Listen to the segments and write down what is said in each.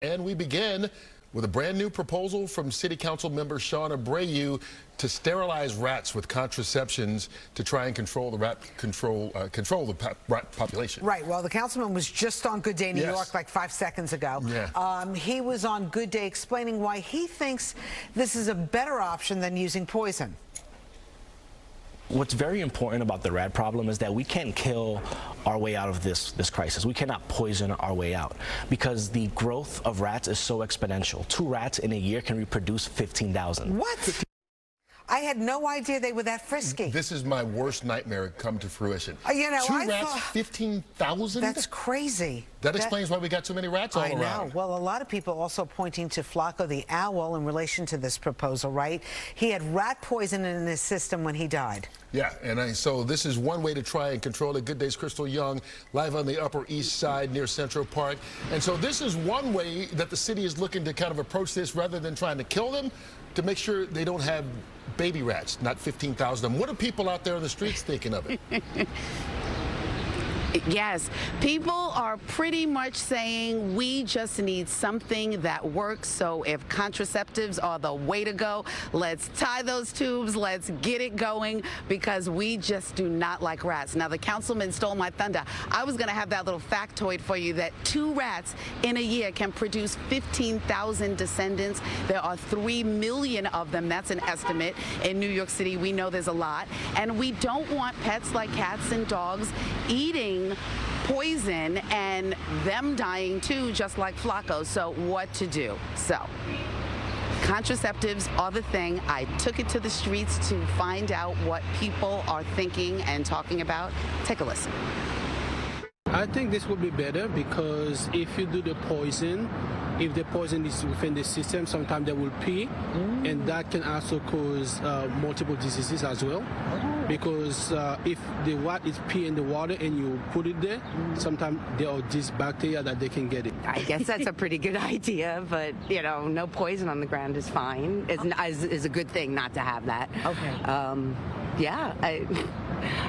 And we begin with a brand new proposal from City Council member Sean Abreu to sterilize rats with contraceptions to try and control the rat rat population. Right. Well, the councilman was just on Good Day New York like 5 seconds ago. Yeah. He was on Good Day explaining why he thinks this is a better option than using poison. What's very important about the rat problem is that we can't kill our way out of this crisis. We cannot poison our way out because the growth of rats is so exponential. 2 rats in a year can reproduce 15,000. What? I had no idea they were that frisky. This is my worst nightmare come to fruition. You know, 2 I rats, thought, 15,000? That's crazy. That explains why we got so many rats all around. I know. Well, a lot of people also pointing to Flacco the owl in relation to this proposal, right? He had rat poison in his system when he died. Yeah, and so this is one way to try and control it. Good Day's Christal Young, live on the Upper East Side near Central Park. And so this is one way that the city is looking to kind of approach this rather than trying to kill them, to make sure they don't have baby rats, not 15,000 of them. What are people out there on the streets thinking of it? Yes, people are pretty much saying we just need something that works. So if contraceptives are the way to go, let's tie those tubes, let's get it going, because we just do not like rats. Now, the councilman stole my thunder. I was going to have that little factoid for you that 2 rats in a year can produce 15,000 descendants. There are 3 million of them. That's an estimate. In New York City, we know there's a lot. And we don't want pets like cats and dogs eating poison and them dying too, just like Flacco. So what to do? So contraceptives are the thing. I took it to the streets to find out what people are thinking and talking about. Take a listen. I think this would be better because if you do the poison, if the poison is within the system, sometimes they will pee, and that can also cause multiple diseases as well. Because if the rat is pee in the water and you put it there, sometimes there are these bacteria that they can get it. I guess that's a pretty good idea, but you know, no poison on the ground is fine. Is a good thing not to have that. Okay. Yeah,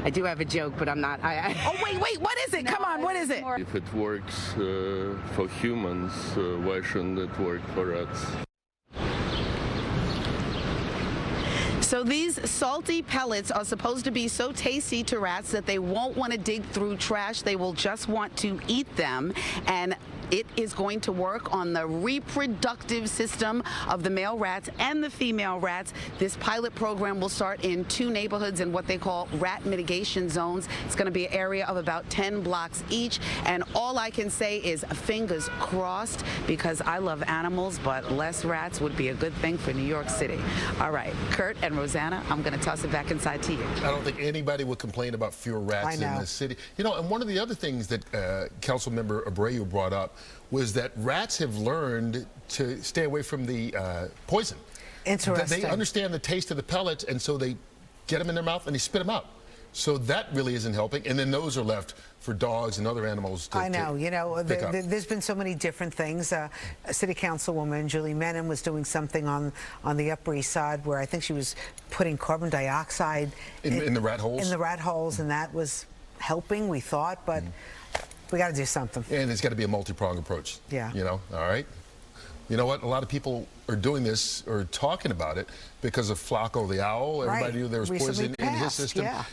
I do have a joke, but I'm not. Oh, wait, what is it? No, come on, what is it? If it works for humans, why shouldn't it work for rats? So these salty pellets are supposed to be so tasty to rats that they won't want to dig through trash. They will just want to eat them. And it is going to work on the reproductive system of the male rats and the female rats. This pilot program will start in 2 neighborhoods in what they call rat mitigation zones. It's going to be an area of about 10 blocks each. And all I can say is fingers crossed, because I love animals, but less rats would be a good thing for New York City. All right, Kurt and Rosanna, I'm going to toss it back inside to you. I don't think anybody would complain about fewer rats in the city. You know, and one of the other things that Councilmember Abreu brought up was that rats have learned to stay away from the poison. Interesting. They understand the taste of the pellets, and so they get them in their mouth and they spit them out. So that really isn't helping. And then those are left for dogs and other animals to I know. You know, there's been so many different things. City Councilwoman Julie Menem was doing something on the Upper East Side where I think she was putting carbon dioxide in the rat holes. In the rat holes, and that was helping, we thought, but we got to do something. And it's got to be a multi-pronged approach. Yeah. You know, all right? You know what? A lot of people are doing this or talking about it because of Flacco the owl. Everybody knew there was poison in his system. Yeah.